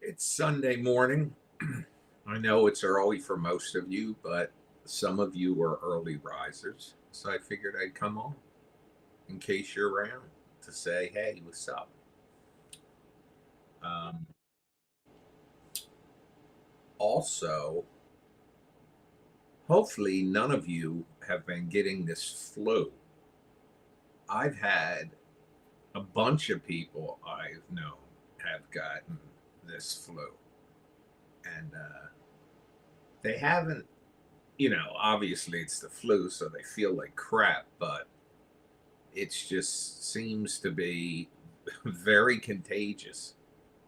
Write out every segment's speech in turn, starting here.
It's Sunday morning. I know it's early for most of you, but some of you are early risers. So I figured I'd come on in case you're around to say, hey, what's up? Um, Also, hopefully, none of you have been getting this flu. I've had a bunch of people I've known have gotten this flu. And they haven't, obviously it's the flu, so they feel like crap, but it just seems to be very contagious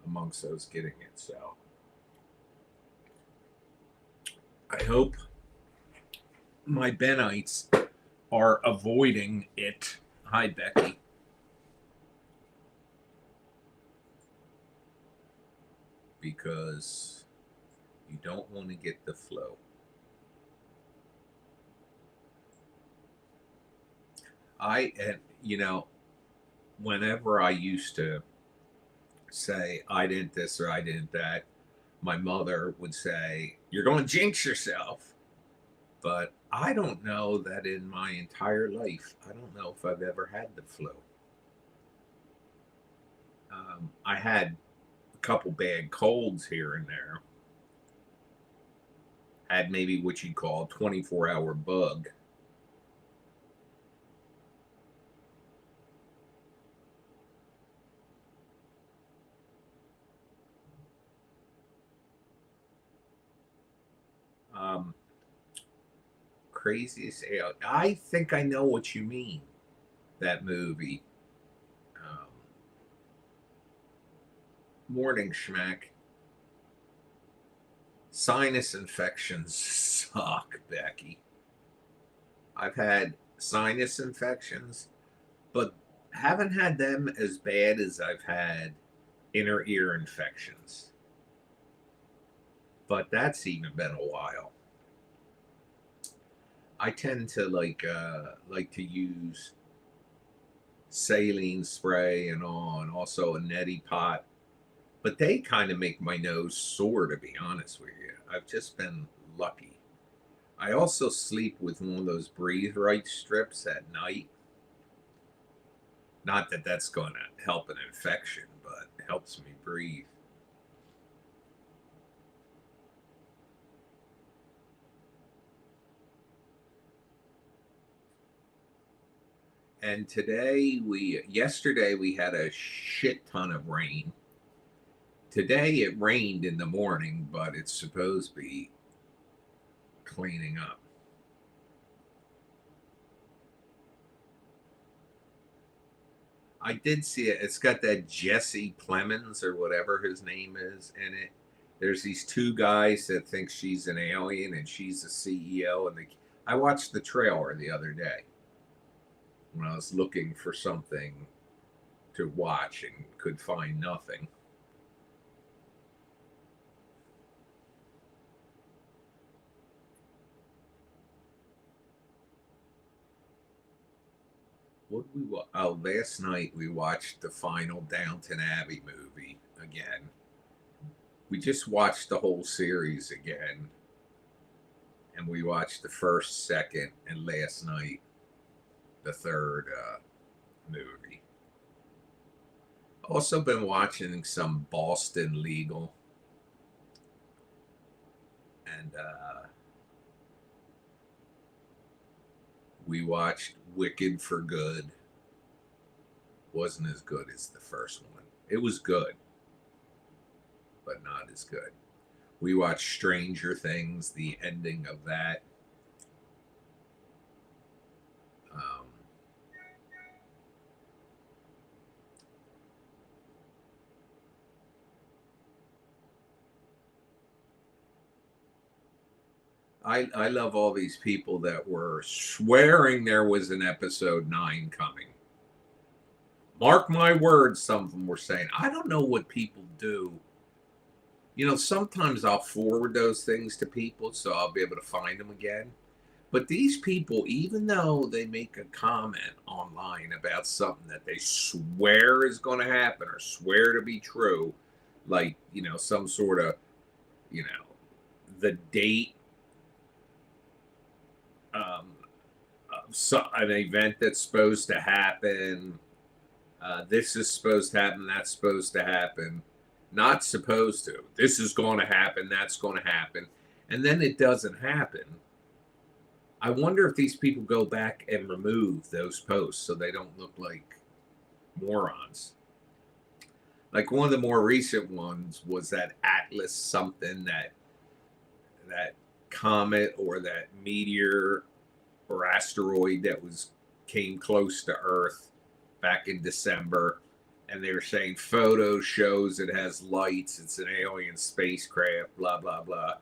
amongst those getting it. So I hope my Benites are avoiding it. Hi, Becky. Because you don't want to get the flu. And whenever I used to say I didn't this or I didn't that, my mother would say, "You're going to jinx yourself." But I don't know that in my entire life, I don't know if I've ever had the flu. I had a couple bad colds here and there. Had maybe what you'd call a 24-hour bug. Um, Craziest. I think I know what you mean. That movie. Um, Morning Schmack. Sinus infections suck, Becky. I've had sinus infections, but haven't had them as bad as I've had inner ear infections. But that's even been a while. I tend to like to use saline spray and all, and also a neti pot. But they kind of make my nose sore, to be honest with you. I've just been lucky. I also sleep with one of those breathe right strips at night. Not that that's going to help an infection, but it helps me breathe. And yesterday we had a shit ton of rain. Today it rained in the morning, but it's supposed to be cleaning up. I did see it. It's got that Jesse Plemons or whatever his name is in it. There's these two guys that think she's an alien and she's the CEO. I watched the trailer the other day when I was looking for something to watch and could find nothing. Last night we watched the final Downton Abbey movie again. We just watched the whole series again, and we watched the first, second, and last night the third movie. Also been watching some Boston Legal, and we watched Wicked for Good. Wasn't as good as the first one. It was good, but not as good. We watched Stranger Things, the ending of that. Um, I love all these people that were swearing there was an episode 9 coming. Mark my words, some of them were saying. I don't know what people do. Sometimes I'll forward those things to people so I'll be able to find them again. But these people, even though they make a comment online about something that they swear is going to happen or swear to be true, like, some sort of, the date, um, of an event that's supposed to happen. This is supposed to happen. That's supposed to happen. Not supposed to. This is going to happen. That's going to happen. And then it doesn't happen. I wonder if these people go back and remove those posts so they don't look like morons. Like one of the more recent ones was that Atlas something, that comet or that meteor or asteroid that was came close to Earth back in December, and they were saying photo shows it has lights, it's an alien spacecraft, blah blah blah.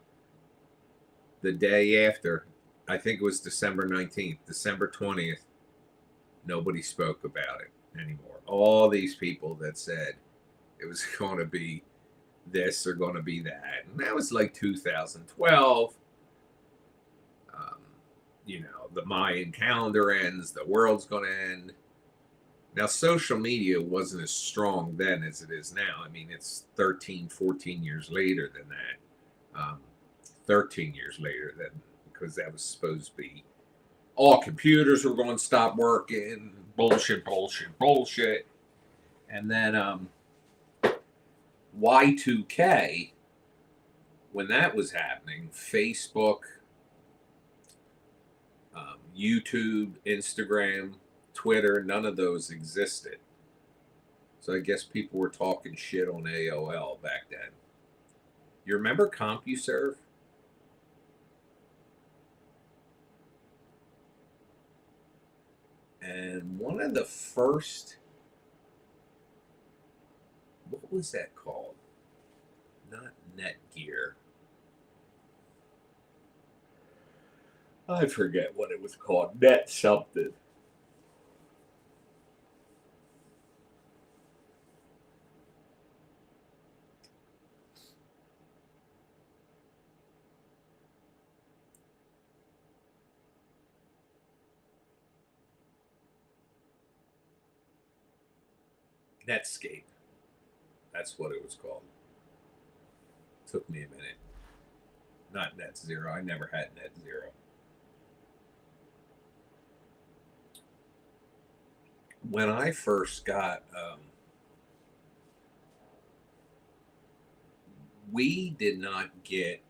The day after, I think it was December 19th, December 20th, nobody spoke about it anymore. All these people that said it was going to be this or going to be that, and that was like 2012. um, the Mayan calendar ends, the world's going to end. Now, social media wasn't as strong then as it is now. I mean, it's 13, 14 years later than that. 13 years later than, because that was supposed to be all computers were going to stop working. Bullshit, bullshit, bullshit. And then Y2K, when that was happening, Facebook, YouTube, Instagram, Twitter, none of those existed. So I guess people were talking shit on AOL back then. You remember CompuServe? And one of the first, what was that called? Not Netgear. I forget what it was called. Net something. Netscape. That's what it was called. Took me a minute. Not Net Zero. I never had Net Zero. When I first got, we did not get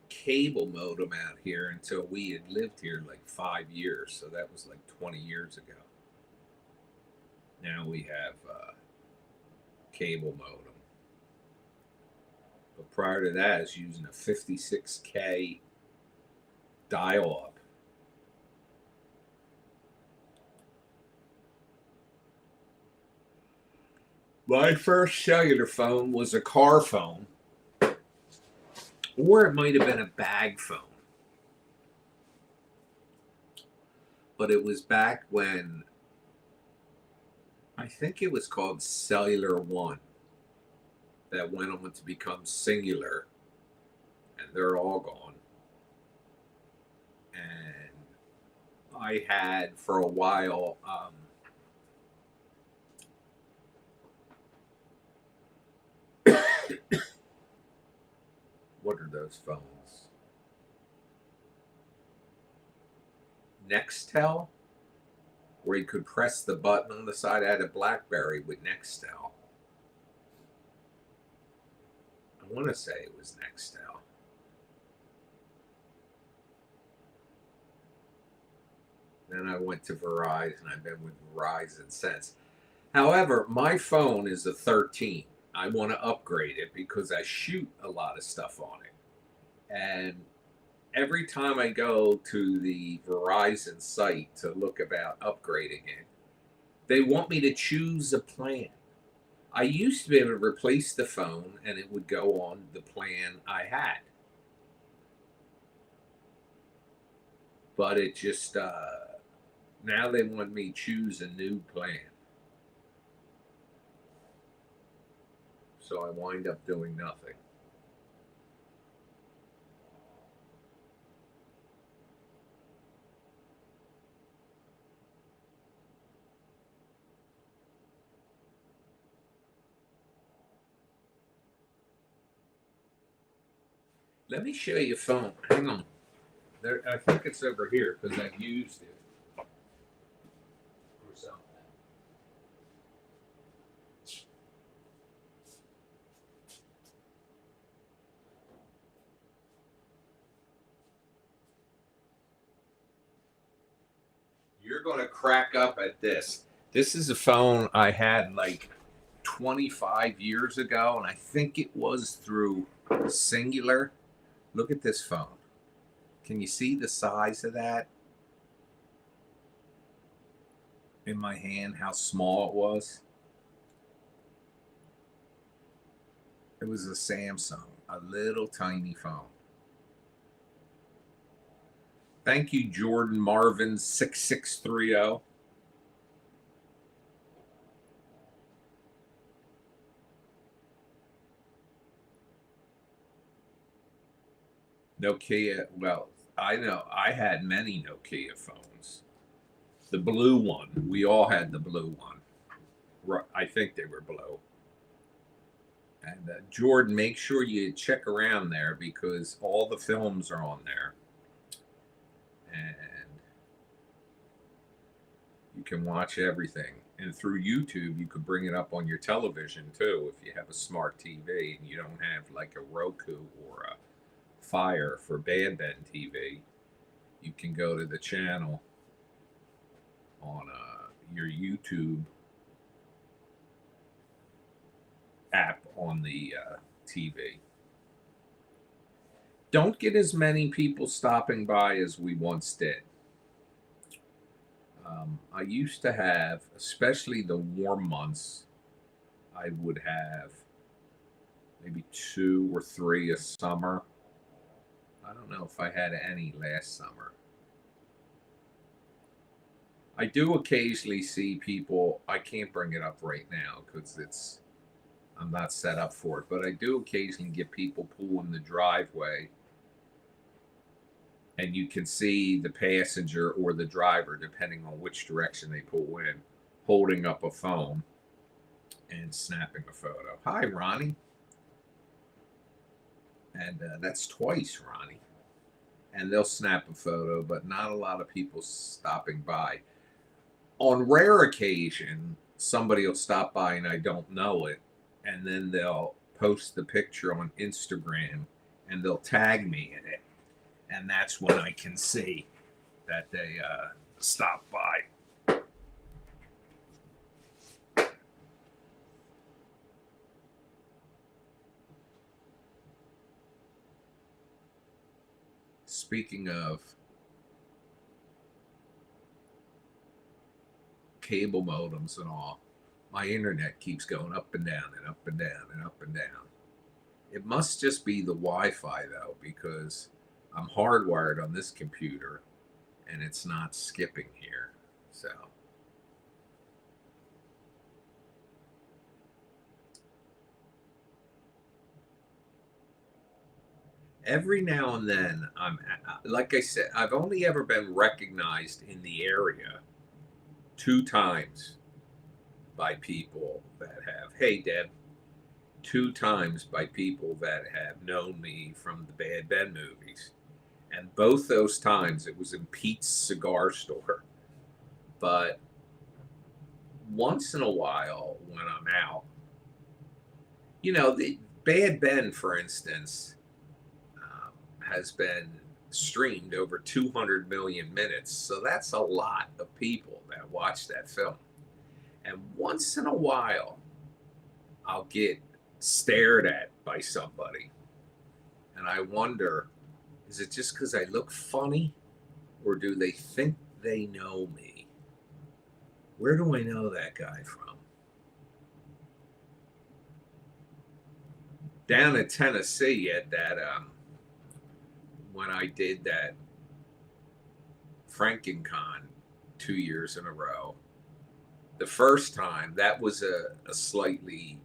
cable modem out here until we had lived here like 5 years. So that was like 20 years ago. Now we have cable modem. But prior to that, I was using a 56K dial up. My first cellular phone was a car phone, or it might have been a bag phone. But it was back when I think it was called Cellular One that went on to become Singular, and they're all gone. And I had for a while what are those phones? Nextel, where you could press the button on the side. I had a BlackBerry with Nextel. I want to say it was Nextel. Then I went to Verizon. I've been with Verizon since. However, my phone is a 13. I want to upgrade it because I shoot a lot of stuff on it. And every time I go to the Verizon site to look about upgrading it, they want me to choose a plan. I used to be able to replace the phone and it would go on the plan I had. But it just, now they want me to choose a new plan. So I wind up doing nothing. Let me show you a phone. Hang on. There, I think it's over here because I've used it or something. You're going to crack up at this. This is a phone I had like 25 years ago, and I think it was through Singular. Look at this phone. Can you see the size of that in my hand? How small it was? It was a Samsung, a little tiny phone. Thank you, Jordan Marvin 6630. Nokia. Well, I know I had many Nokia phones. The blue one. We all had the blue one. I think they were blue. And Jordan, make sure you check around there because all the films are on there. And you can watch everything. And through YouTube, you can bring it up on your television too if you have a smart TV and you don't have like a Roku or a Fire for Bad Ben TV. You can go to the channel on your YouTube app on the TV. Don't get as many people stopping by as we once did. I used to have, especially the warm months, I would have maybe 2 or 3 a summer. I don't know if I had any last summer. I do occasionally see people, I can't bring it up right now because I'm not set up for it, but I do occasionally get people pull in the driveway and you can see the passenger or the driver, depending on which direction they pull in, holding up a phone and snapping a photo. Hi, Ronnie. And that's twice, Ronnie. And they'll snap a photo, but not a lot of people stopping by. On rare occasion, somebody will stop by and I don't know it, and then they'll post the picture on Instagram and they'll tag me in it. And that's when I can see that they stopped by. Speaking of cable modems and all, my internet keeps going up and down and up and down and up and down. It must just be the Wi-Fi though, because I'm hardwired on this computer and it's not skipping here. So every now and then like I said, I've only ever been recognized in the area 2 times by people that have, hey Deb, 2 times by people that have known me from the Bad Ben movies. And both those times it was in Pete's cigar store. But once in a while when I'm out, the Bad Ben, for instance, has been streamed over 200 million minutes. So that's a lot of people that watch that film. And once in a while, I'll get stared at by somebody. And I wonder, is it just because I look funny? Or do they think they know me? Where do I know that guy from? Down in Tennessee at that, when I did that FrankenCon 2 years in a row, the first time, that was a slightly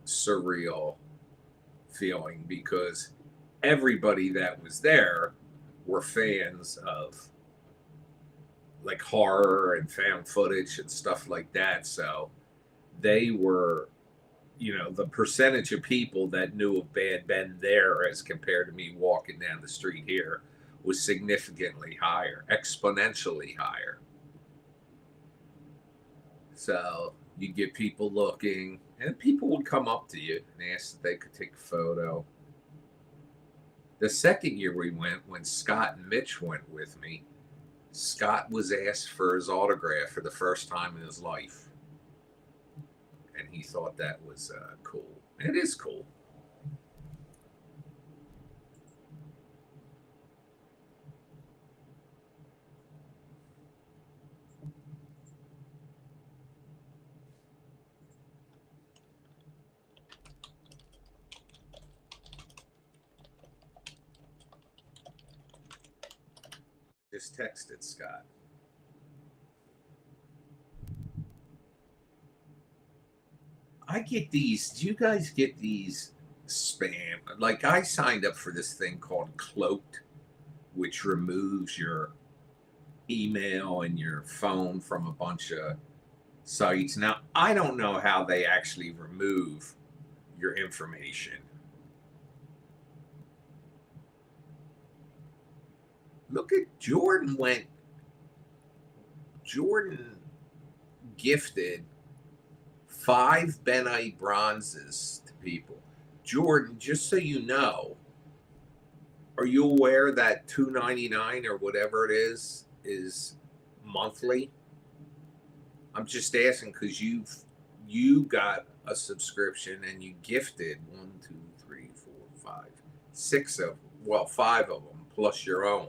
surreal feeling because everybody that was there were fans of like horror and found footage and stuff like that. So they were the percentage of people that knew of Bad Ben there as compared to me walking down the street here was significantly higher, exponentially higher. So you get people looking, and people would come up to you and ask if they could take a photo. The second year we went, when Scott and Mitch went with me, Scott was asked for his autograph for the first time in his life. And he thought that was cool. It is cool. Just texted Scott. I get these. Do you guys get these spam? Like, I signed up for this thing called Cloaked, which removes your email and your phone from a bunch of sites. Now, I don't know how they actually remove your information. Look at Jordan gifted 5 Benite bronzes to people. Jordan, just so you know, are you aware that $2.99 or whatever it is monthly? I'm just asking because you got a subscription and you gifted 1, 2, 3, 4, 5, 6 of, well, 5 of them plus your own.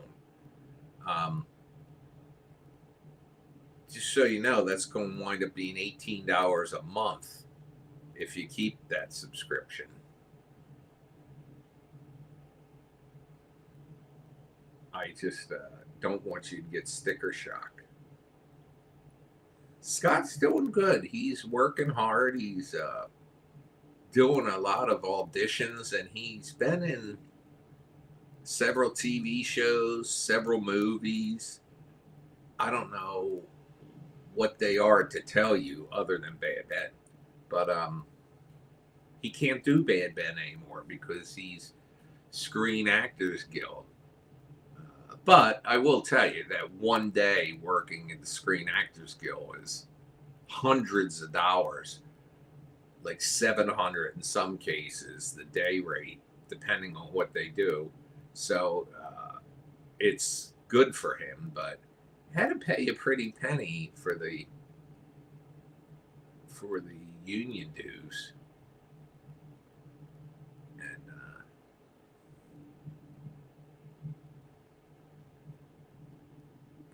Just so you know, that's going to wind up being $18 a month if you keep that subscription. I just don't want you to get sticker shock. Scott's doing good. He's working hard. He's doing a lot of auditions, and he's been in several TV shows, several movies. I don't know what they are to tell you other than Bad Ben, but he can't do Bad Ben anymore because he's Screen Actors Guild. But I will tell you that one day working at the Screen Actors Guild is hundreds of dollars, like 700 in some cases, the day rate, depending on what they do. So it's good for him, but had to pay a pretty penny for the union dues. And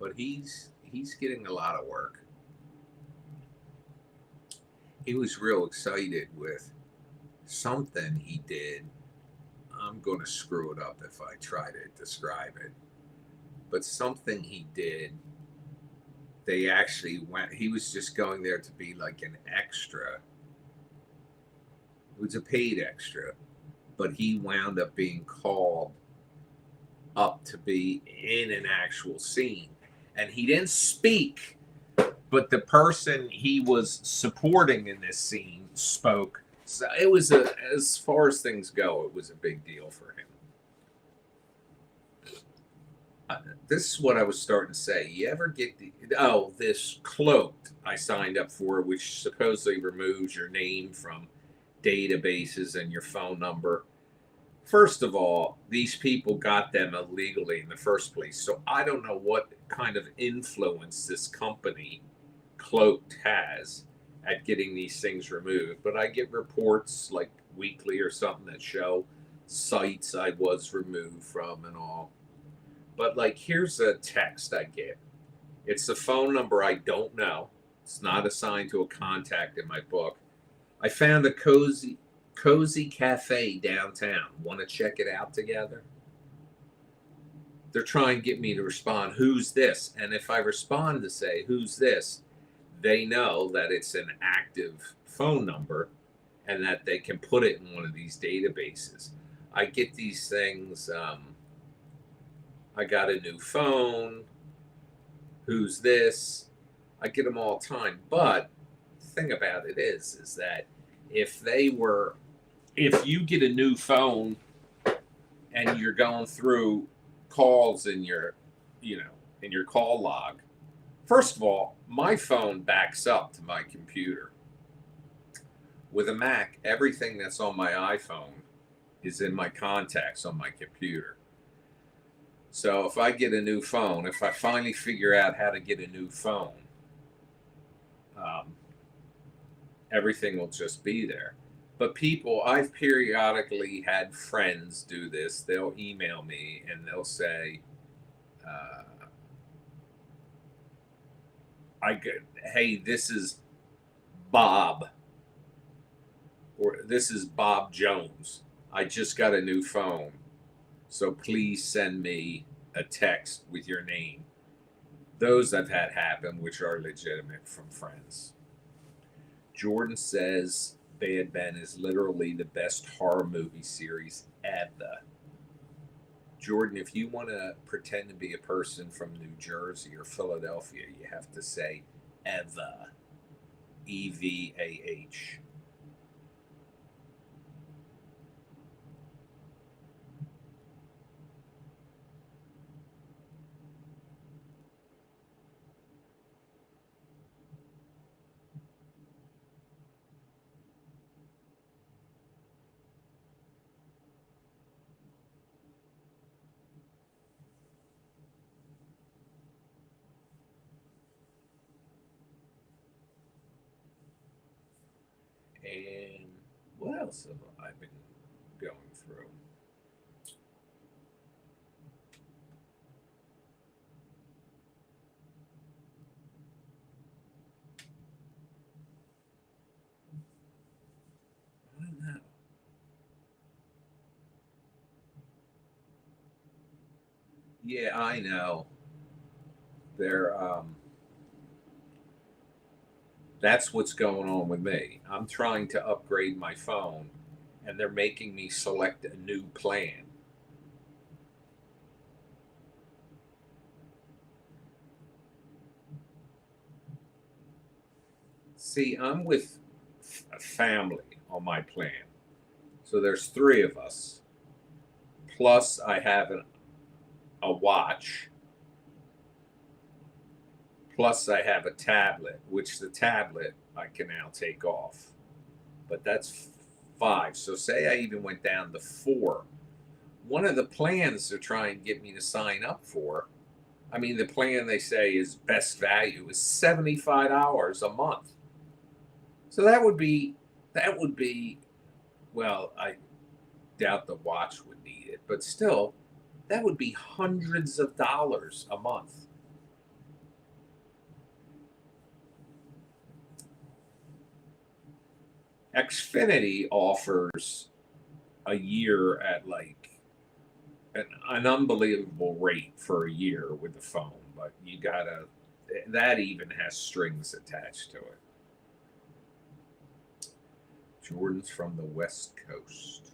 but he's getting a lot of work. He was real excited with something he did. I'm going to screw it up if I try to describe it. But something he did, they actually went, he was just going there to be like an extra. It was a paid extra, but he wound up being called up to be in an actual scene. And he didn't speak, but the person he was supporting in this scene spoke. So it was as far as things go, it was a big deal for him. This is what I was starting to say. You ever get this Cloaked I signed up for, which supposedly removes your name from databases and your phone number. First of all, these people got them illegally in the first place. So I don't know what kind of influence this company Cloaked has at getting these things removed. But I get reports like weekly or something that show sites I was removed from and all. But like, here's a text I get. It's a phone number I don't know. It's not assigned to a contact in my book. I found a cozy cafe downtown. Want to check it out together? They're trying to get me to respond, who's this? And if I respond to say, who's this? They know that it's an active phone number and that they can put it in one of these databases. I get these things. I got a new phone. Who's this? I get them all the time. But the thing about it is that if they were, if you get a new phone and you're going through calls in your, you know, in your call log, first of all, my phone backs up to my computer. With a Mac, everything that's on my iPhone is in my contacts on my computer. So if I get a new phone, if I finally figure out how to get a new phone, um, everything will just be there. But people, I've periodically had friends do this. They'll email me and they'll say, uh, hey, this is Bob, or this is Bob Jones. I just got a new phone. So please send me a text with your name. Those I've had happen, which are legitimate from friends. Jordan says Bad Ben is literally the best horror movie series ever. Jordan, if you want to pretend to be a person from New Jersey or Philadelphia, you have to say Eva. EVAH. And what else have I been going through? I don't know. Yeah, I know. They're That's what's going on with me. I'm trying to upgrade my phone, and they're making me select a new plan. See, I'm with a family on my plan. So there's three of us. Plus, I have a watch. Plus, I have a tablet, which the tablet I can now take off. But that's five. So, say I even went down to four. One of the plans they're trying to get me to sign up for, I mean, the plan they say is best value is $75 a month. So that would be, well, I doubt the watch would need it, but still, that would be hundreds of dollars a month. Xfinity offers a year at like an unbelievable rate for a year with the phone, but you gotta, that even has strings attached to it. Jordan's from the West Coast.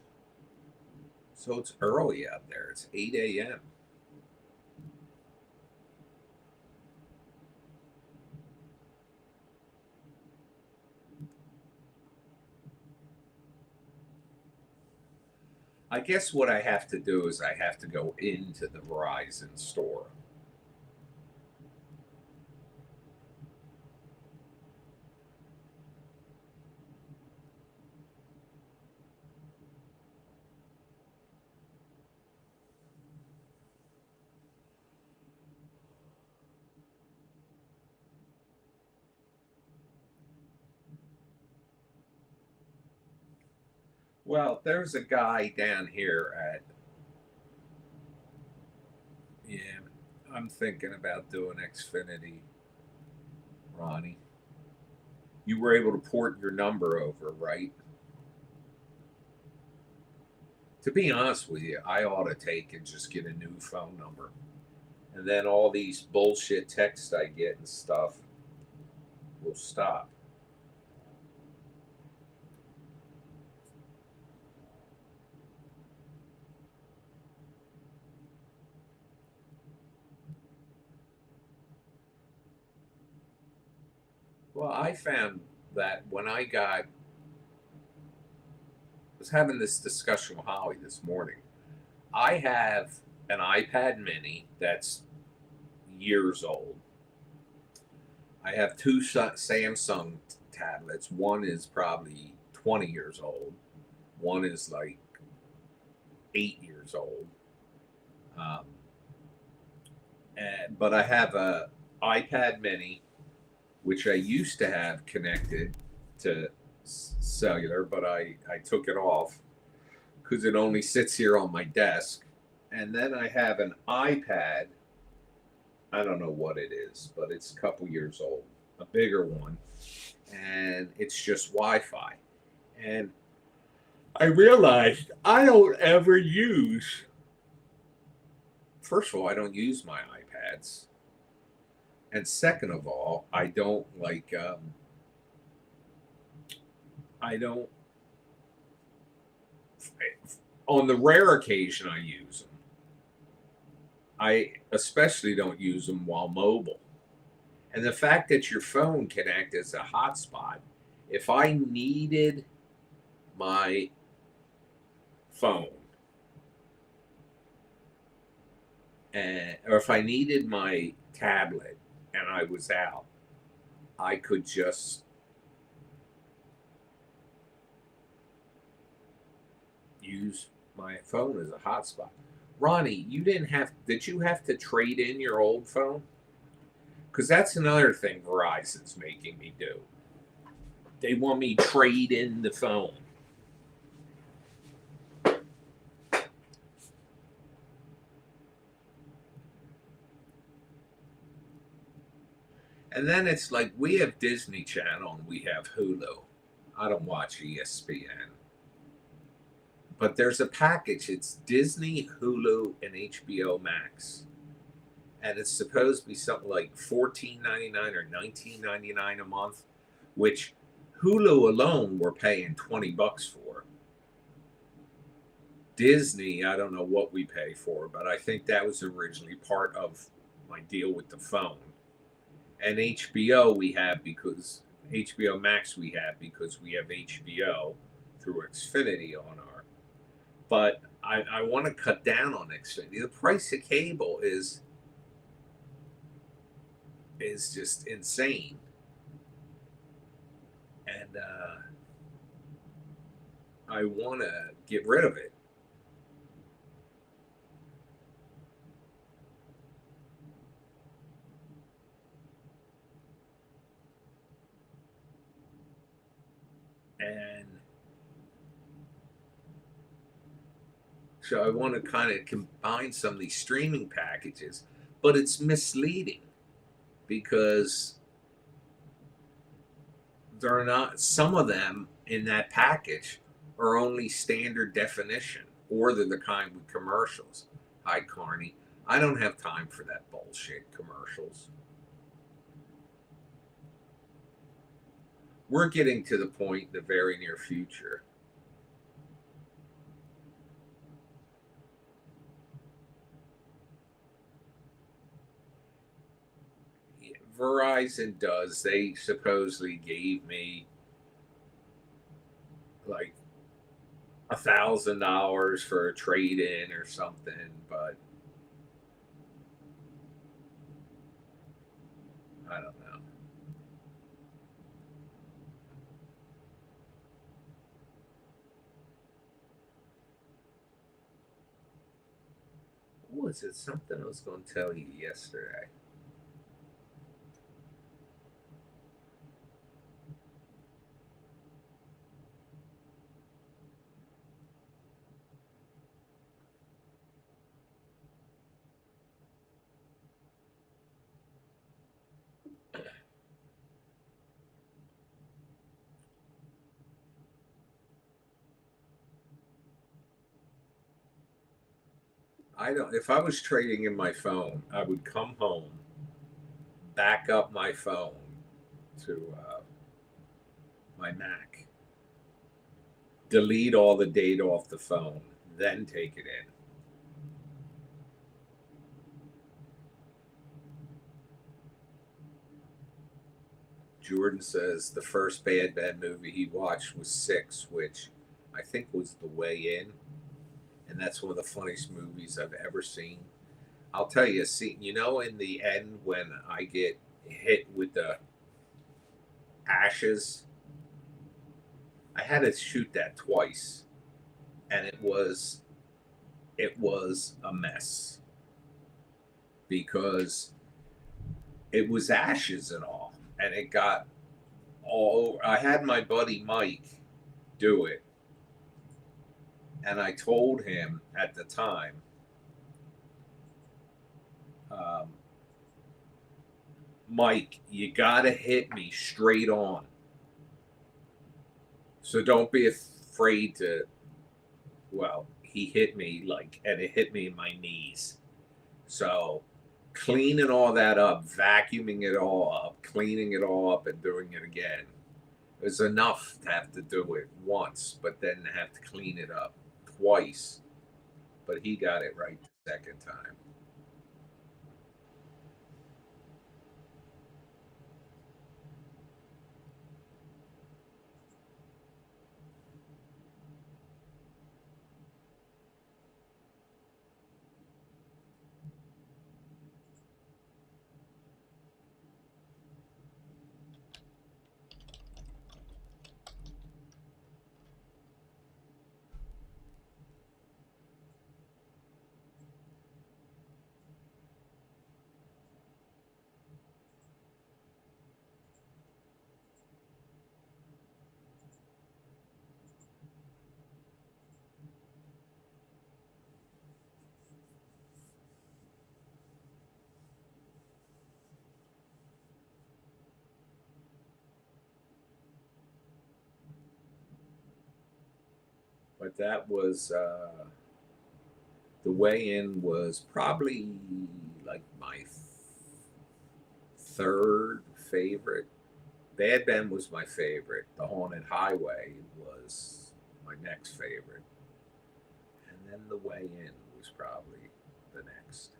So it's early out there. It's 8 a.m. I guess what I have to do is I have to go into the Verizon store. Well, there's a guy down here at, yeah, I'm thinking about doing Xfinity, Ronnie. You were able to port your number over, right? To be honest with you, I ought to take and just get a new phone number. And then all these bullshit texts I get and stuff will stop. Well, I found that when I got was having this discussion with Holly this morning. I have an iPad mini that's years old. I have two Samsung tablets. One is probably 20 years old. One is like 8 years old. Um, but I have a iPad mini, which I used to have connected to cellular, but I took it off because it only sits here on my desk. And then I have an iPad. I don't know what it is, but it's a couple years old, a bigger one, and it's just Wi-Fi. And I realized I don't ever use. First of all, I don't use my iPads, and second of all, I don't like. I don't. On the rare occasion I use them, I especially don't use them while mobile. And the fact that your phone can act as a hotspot, if I needed my phone, or if I needed my tablet and I was out, I could just use my phone as a hotspot. Ronnie, did you have to trade in your old phone? Because that's another thing Verizon's making me do. They want me to trade in the phone. And then it's like we have Disney Channel and we have Hulu. I don't watch ESPN. But there's a package. It's Disney, Hulu, and HBO Max. And it's supposed to be something like $14.99 or $19.99 a month, which Hulu alone we're paying $20 for. Disney, I don't know what we pay for, but I think that was originally part of my deal with the phone. And HBO we have because HBO Max we have because we have HBO through Xfinity on our. But I want to cut down on Xfinity. The price of cable is just insane, and I want to get rid of it. And so I want to kind of combine some of these streaming packages, but it's misleading because they're not, some of them in that package are only standard definition or they're the kind with commercials. Hi, Carney. I don't have time for that bullshit commercials. We're getting to the point in the very near future. Verizon does. They supposedly gave me like $1,000 for a trade in or something, but I don't know. What was it? Something I was going to tell you yesterday. I don't. If I was trading in my phone, I would come home, back up my phone to my Mac, delete all the data off the phone, then take it in. Jordan says the first bad movie he watched was Six, which I I think was The Way In, and that's one of the funniest movies I've ever seen. I'll tell you a scene. You know, in the end when I get hit with the ashes, I had to shoot that twice, and it was a mess because it was ashes and all, and it got all over. I had my buddy Mike do it, and I told him at the time, um, Mike, you gotta hit me straight on. So don't be afraid to. Well, he hit me like, and it hit me in my knees. So cleaning all that up, vacuuming it all up, cleaning it all up, and doing it again is enough to have to do it once, but then have to clean it up twice. But he got it right the second time. But that was The Way In was probably like my third favorite. Bad Ben was my favorite. The Haunted Highway was my next favorite. And then The Way In was probably the next.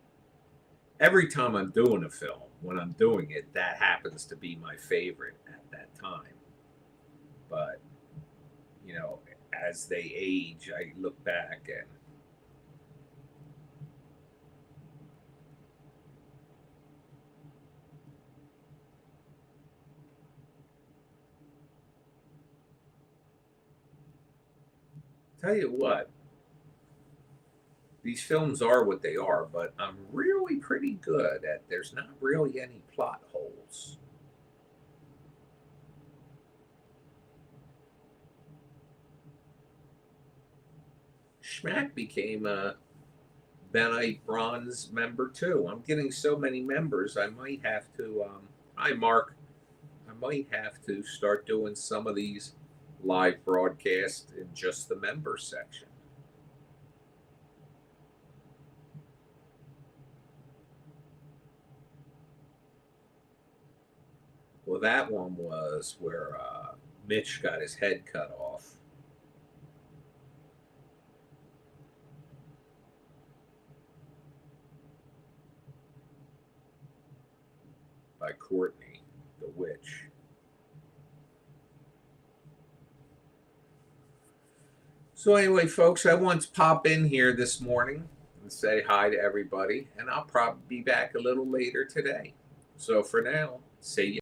Every time I'm doing a film, when I'm doing it, that happens to be my favorite at that time. But, you know, as they age, I look back and tell you what, these films are what they are, but I'm really pretty good at there's not really any plot holes. Schmack became a Benite Bronze member too. I'm getting so many members, I might have to. Hi, Mark. I might have to start doing some of these live broadcasts in just the member section. Well, that one was where Mitch got his head cut off by Courtney, the witch. So, anyway, folks, I want to pop in here this morning and say hi to everybody, and I'll probably be back a little later today. So, for now, see you.